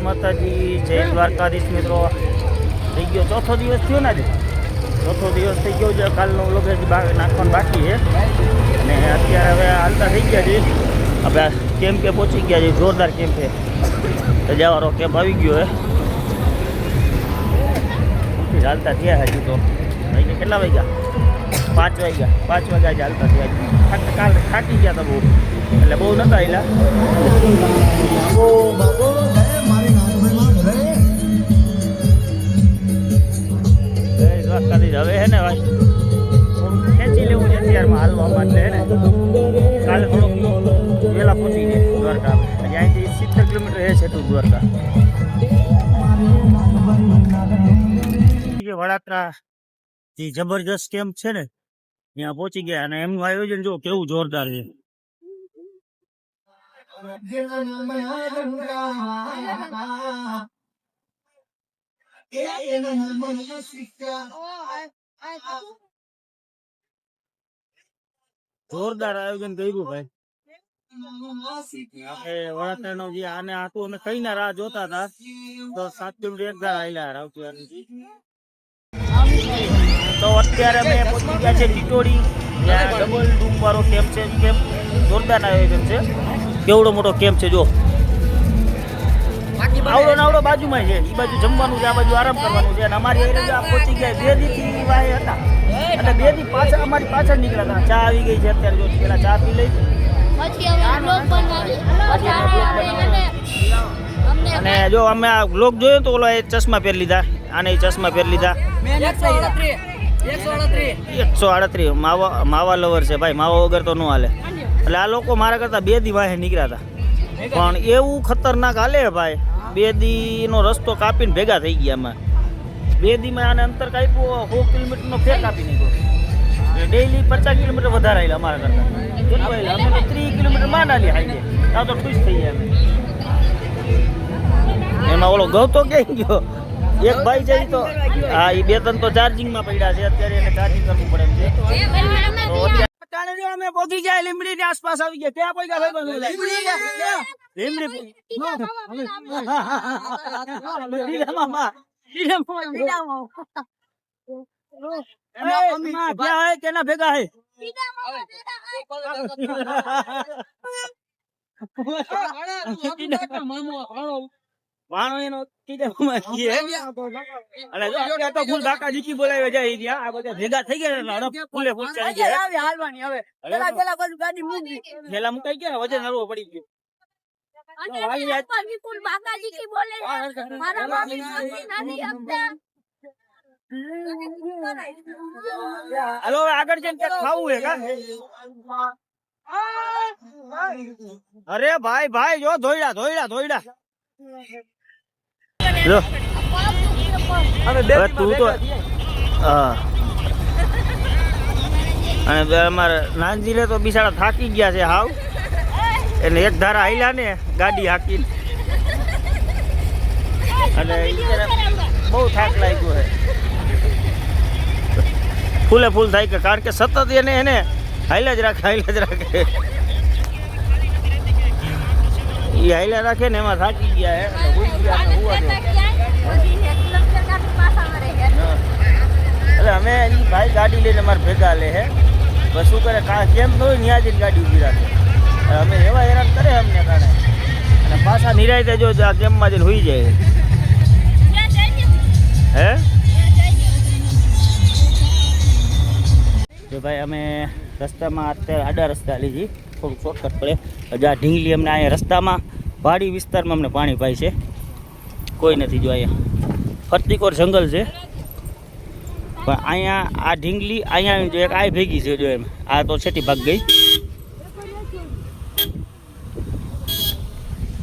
જય માતાજી, જય દ્વારકાધીશ મિત્રો। થઈ ગયો ચોથો દિવસ થયો ને, આજે ચોથો દિવસ થઈ ગયો છે। કાલનો વ્લોગ નાખવાનું બાકી છે અને અત્યારે હવે હાલતા થઈ ગયા છે। આપણે કેમ્પે પહોંચી ગયા છે, જોરદાર કેમ્પે સજાવાળો કેમ્પ આવી ગયો છે। હાલતા થયા હજી તો ભાઈ કેટલા વાગ્યા? 5 વાગ્યા। 5 વાગ્યા જ હાલતા થયા। કાલ થાકી ગયા હતા બહુ, એટલે બહુ નતા આવેલા। હવે હે ને ભાઈ ખેંચી લેવું છે અત્યારમાં હાલવા માટે હે ને। કાલે થોડોક વહેલા પહોંચી જાય દ્વારકા। અહીંયાથી 70 કિલોમીટર છે છેટું દ્વારકા। વડાત્રા જે જબરજસ્ત કેમ્પ છે ને ત્યાં પહોંચી ગયા અને એમનું આયોજન જો કેવું જોરદાર છે। જોરદાર આયોજન કર્યું ભાઈ। વડાત્રા નો જે આને હતું અમે કઈ ના રાહ જોતા હતા તો 7 કિલોમીટર એક ધાર આવેલા રાવતી। તો અત્યારે અમે પહોંચી ગયા છે ટીટોડી, જ્યાં ડબલ રૂમ વાળો કેમ્પ છે। કેમ્પ જોરદાર આયોજન છે, કેવડો મોટો કેમ્પ છે જો। આવડો ને આવડો બાજુમાં છે, એ બાજુ જમવાનું છે, આ બાજુ આરામ કરવાનું છે। અને અમારી એરિયા પહોંચી ગયા 2 દીથી વાય હતા અને 2 દી પાછળ અમારી પાછળ નીકળ્યા હતા। ચા આવી ગઈ છે અત્યારે, જો પેલા ચા પી લઈ અને જો અમે આ બ્લોગ જોયો તો ઓલો એ ચશ્મા પહેરી લીધા, આને ચશ્મા પહેરી લીધા। 138 માવા લવર છે ભાઈ, માવા વગર તો ન હાલે। એટલે આ લોકો મારા કરતા 2 દી વાહે નીકળ્યા હતા, પણ એવું ખતરનાક હાલે ભાઈ। 2 દીનો રસ્તો કાપીને ભેગા થઈ ગયા અમે। 2 દીમાં આને અંતર કાપ્યું, 100 કિલોમીટરનો ફેર કાપી નાખ્યો। ડેઈલી 50 કિલોમીટર વધારે આવેલા અમારા કરતા। અમે તો 30 કિલોમીટર માંડ આલી હાઈ જાય તો ખુશ થઈ ગયા અમે। એમાં ઓલો ગૌતો ક્યાં ગયો? એક ભાઈ છે તો હા, એ 2-3 તો ચાર્જિંગમાં પડ્યા છે, અત્યારે એને ચાર્જિંગ કરવું પડે એમ છે। અમે પહોંચી જાય લીમડી ની આસપાસ આવી ગયા। ક્યાં પહોંચ્યા ભાઈ? કેના ભેગા હે? વાણો એનો તો ફૂલ બાકા જીકી બોલાવે જાય ત્યાં આ બધા ભેગા થઈ ગયા ફૂલે ફૂલ ચડી ગયા। હાલવાની હવે પેલા બાજુ ગાડી મૂકી પેલા મુકાઈ ગયા, વજન હરવો પડી ગયો। હાલો આગળ જઈને ક્યાંક ખાવું હે કા? અરે ભાઈ ભાઈ જો ધોઈડા લો તું તો હા। અને અમારે નાનજીને તો બિચારા થાકી ગયા છે હાવ, એને એક ધારા હાલ્યા ને ગાડી હાકીને, અને બહુ થાક લાગ્યો છે। ફૂલે ફૂલ થાય કે કારણ કે સતત એને હાલ્યા જ રાખે એ હાલ્યા રાખે ને એમાં થાકી ગયા એટલે અમે ભાઈ ગાડી લઈને અમારે ભેગા લે હે, બસ શું કરે કેમ ન હોય ત્યાં જઈને ગાડી ઊભી રાખે। અમે એવા હેરાન કરે અમને કારણે, અને પાછા નિરાયતે જો આ કેમ્પમાં જઈને હોઈ જાય હે। જો ભાઈ અમે રસ્તામાં અત્યારે આડા રસ્તા લીધી, થોડુંક શોર્ટકટ પડે। હજી આ ઢીંગલી અમને અહીંયા રસ્તામાં પહાડી વિસ્તારમાં અમને પાણી પાય છે, કોઈ નથી જો અહીંયા ફરતીકોર જંગલ છે, પણ અહીંયા આ ઢીંગલી અહીંયા જો એક આ ભેગી છે જો એમ, આ તો છેટી ભાગ ગઈ।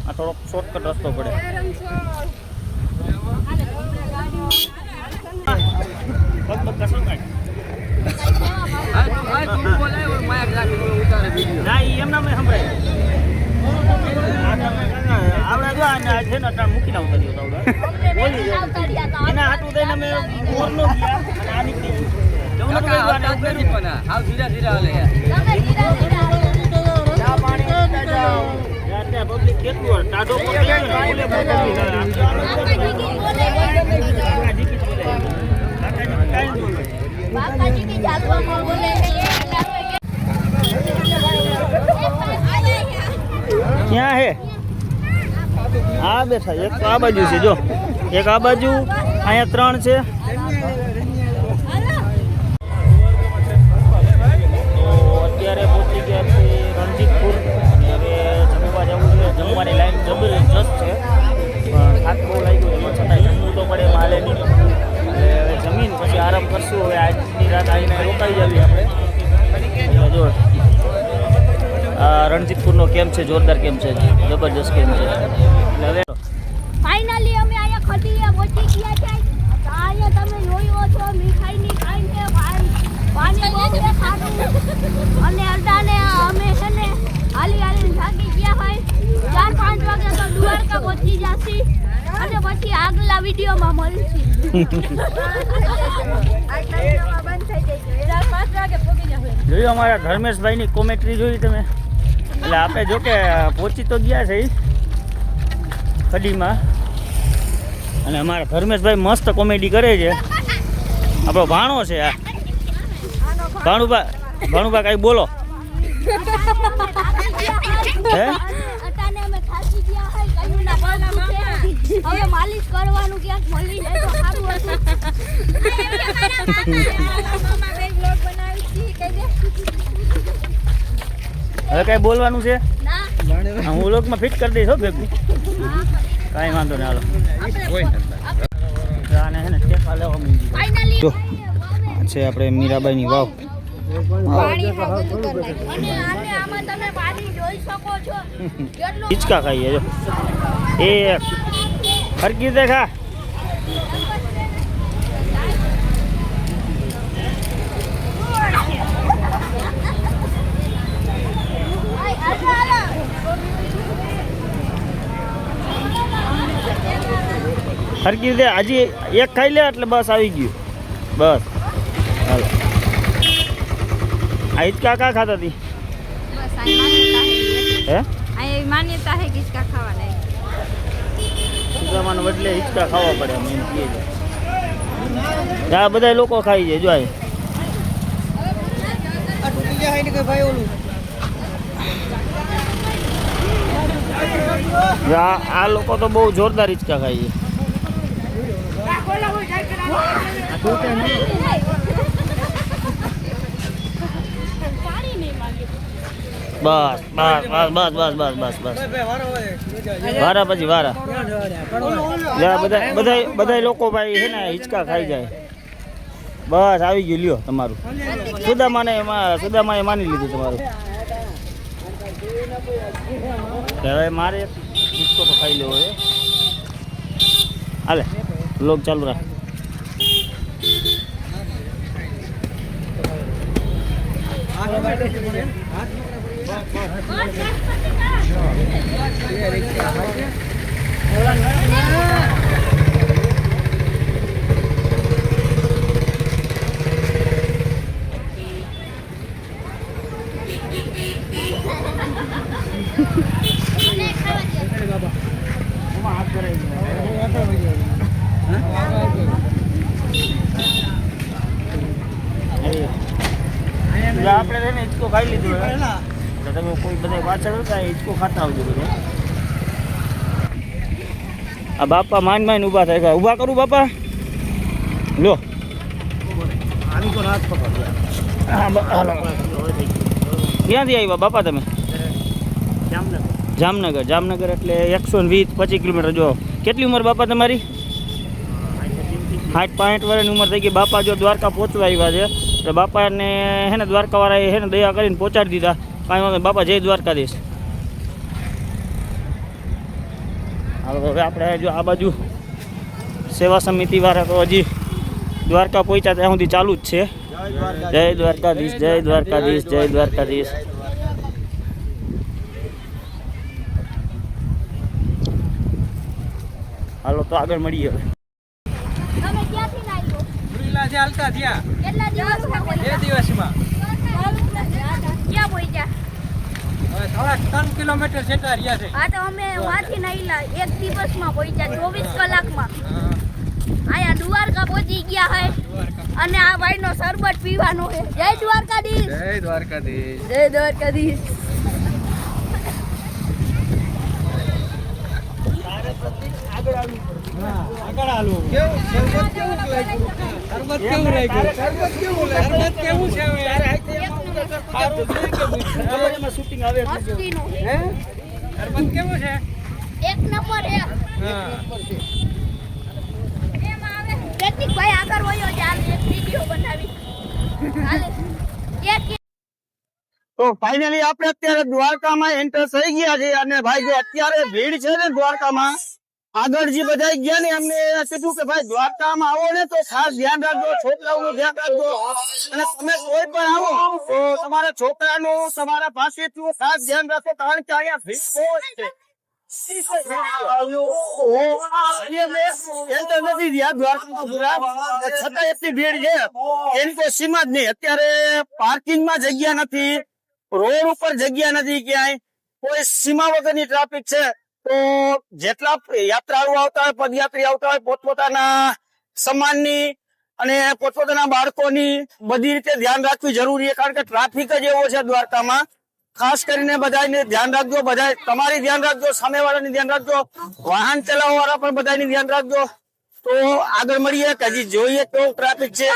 આ થોડોક શોર્ટકટ રસ્તો પડે। એમના મેં સંભળાય આવડે જો છે ને મૂકી ના ઉતાર્યો એના હાટું થઈને અમે મોરનો ગયા અને આ નીકળી ગયું। અત્યારે પબ્લિક કેટલું ટાઢો પકડી ગયો ને, ફૂલે બહુ પબ્લિક આવે. बाबाजी की जागवा में बोले हैं ये ક્યાં હે? આ બેઠા એક તો આ બાજુ છે, જો એક આ બાજુ, અહીંયા 3 છે. તો અત્યારે પહોંચી ગયા છે રણજીતપુર અને હવે જમવા જવું છે. જમવાની લાઈન જબરજસ્ત છે, પણ થાક બહુ લાગ્યું છે, છતાંય જમવું તો પડે, માલે નહીં. હવે જમીન પછી આરામ કરશું. હવે આજની રાત આવીને રોકાઈ જવી આપણે. જો રણજીતપુરનો કેમ છે, જોરદાર કેમ છે, જબરજસ્ત કેમ છે. એટલે હવે ફાઇનલી અમે અહીંયા ખડીએ પહોંચી ગયા છે. અહીંયા તમે જોયો છો મીઠાઈની ખાઈને પાણી બહુ છે ખાધું અને અડધાને અમે છે ને હાલી થાકી ગયા હોય. 4-5 વાગે તો દ્વારકા પહોંચી જશી અને પછી આગલા વિડીયોમાં મળીશું. જોયું અમારા ધર્મેશભાઈની કોમેન્ટ્રી જોઈ તમે? એટલે આપણે જો કે પહોંચી તો ગયા છે ખડીમાં, અને અમારા ધર્મેશભાઈ મસ્ત કોમેડી કરે છે. આપણો ભાણો છે આ ભાણુભા કાંઈ બોલો. હે અટાને અમે થાકી ગયા હોય, કયું ના પાડું છે. હવે માલિશ કરવાનું ક્યાંક મળી જાય તો સારું હશે. હવે કાંઈ બોલવાનું છે? ના હું લોકમાં ફિટ કરી દઈશ હો ભેગું, કાંઈ વાંધો નહીં. હાલો આને છે ને ટેકા લેવા માંડી. ફાઇનલી જો આ છે આપણે મીરાબાઈની વાવ. પાણી બધું કરી નાખ્યું અને આમાં તમે પાણી જોઈ શકો છો કેટલું હિંચકા ખાઈએ જો એ હરકી દેખા. હરકી દે હજી એક ખાઈ લે એટલે બસ આવી ગયું. બસ હાલો. આ હિંચકા કા ખાતા હતી? બસ આ માન્યતા હે है ये मान्यता है कि इसका खावा नहीं સુદામાનો બદલે હિંચકા ખાવા પડે એમ કહે છે. આ બધા લોકો ખાઈ જાય જો આ લોકો તો બહુ જોરદાર હિંચકા ખાઈ છે. બસ બસ બસ બસ બસ બસ બસ બસ વારા પછી વારા બધા લોકો ભાઈ છે ને હિંચકા ખાઈ જાય. બસ આવી ગયું, લ્યો તમારું. સુદામાએ માની લીધું તમારું. હવે મારે હિંચકો તો ખાઈ લેવો છે. હાલે લોક ચાલુ રાખ. આપણે છે ને હિંચકો ખાઈ લીધું એટલે તમે કોઈ બધા પાછળ હતા હિંચકો ખાતા આવજો બધા. આ બાપા માન ઊભા થાય. ઊભા કરું બાપા? લો ક્યાંથી આવ્યા બાપા તમે? જામનગર એટલે 120-25 કિલોમીટર. જો કેટલી ઉંમર બાપા તમારી? 60-65 વર્ષની ઉંમર થઈ ગઈ. બાપા જો દ્વારકા પહોંચવા આવ્યા છે તો બાપાને હે ને દ્વારકાવાળાએ હે ને દયા કરીને પહોંચાડી દીધા. કાંઈ વાંધો બાપા જય દ્વારકાધીશ. હવે આપણે જો આ બાજુ સેવા સમિતિવાળા તો હજી દ્વારકા પહોંચ્યા ત્યાં સુધી ચાલુ જ છે. જય દ્વારકાધીશ, જય દ્વારકાધીશ, જય દ્વારકાધીશ. હાલો તો આગળ મળીએ. હવે તમે ક્યાંથી લાવ્યો? મુરીલાથી હાલતા થયા કેટલા દિવસમાં 2 દિવસમાં. ક્યાં પહોંચ્યા? 3 કિલોમીટર સેટા રહ્યા છે. આ તો અમે વાથી નાઈલા એક દિવસમાં પહોંચ્યા 24 કલાકમાં. આયા દ્વારકા પહોંચી ગયા હે અને આ ભાઈનો શરબત પીવાનો છે. જય દ્વારકાધીશ. જય દ્વારકાધીશ. જય દ્વારકાધીશ. આગળ હાલો. કેવું શરબત કેવું લાગ્યું? શરબત કેવું લાગ્યું? શરબત કેવું લાગ્યું? શરબત કેવું છે હવે? સારું છે કે બીજું? શૂટિંગ આવે મસ્તીનો છે. હે? શરબત કેવું છે? એક નંબર છે. હા. એમ આવે પ્રતિકભાઈ આગળ વયો ચાલ એક વિડિયો બનાવી. હાલે. એક તો ફાઇનલી આપણે અત્યારે દ્વારકામાં એન્ટર થઈ ગયા છે અને ભાઈ જો અત્યારે ભીડ છે ને દ્વારકામાં આગળ જે બધા ગયા ને એમને કીધું કે ભાઈ દ્વારકામાં આવો ને તો ખાસ ધ્યાન રાખજો, છોકરાઓનું ધ્યાન રાખજો અને તમે કોઈ પણ આવો તો તમારા છોકરાનું તમારા પાસેથી ખાસ ધ્યાન રાખો કારણ કે અહીંયા ભીડ બહુ જ છે. છતાં એટલી ભીડ છે એની કોઈ સીમા જ નહીં. અત્યારે પાર્કિંગમાં જગ્યા નથી, રોડ ઉપર જગ્યા નથી, ક્યાંય કોઈ સીમા વગરની ટ્રાફિક છે. તો જેટલા યાત્રાળુ આવતા હોય, પદયાત્રી આવતા હોય, પોતપોતાના સમાનની અને પોતપોતાના બાળકોની બધી રીતે ધ્યાન રાખવી જરૂરી છે કારણ કે ટ્રાફિક જ એવો છે દ્વારકામાં. ખાસ કરીને બધાને ધ્યાન રાખજો, બધા તમારી ધ્યાન રાખજો, સામેવાળાની ધ્યાન રાખજો, વાહન ચલાવવા વાળા પણ બધાની ધ્યાન રાખજો. તો આગળ મળીએ કે હજી જોઈએ કેવું ટ્રાફિક છે.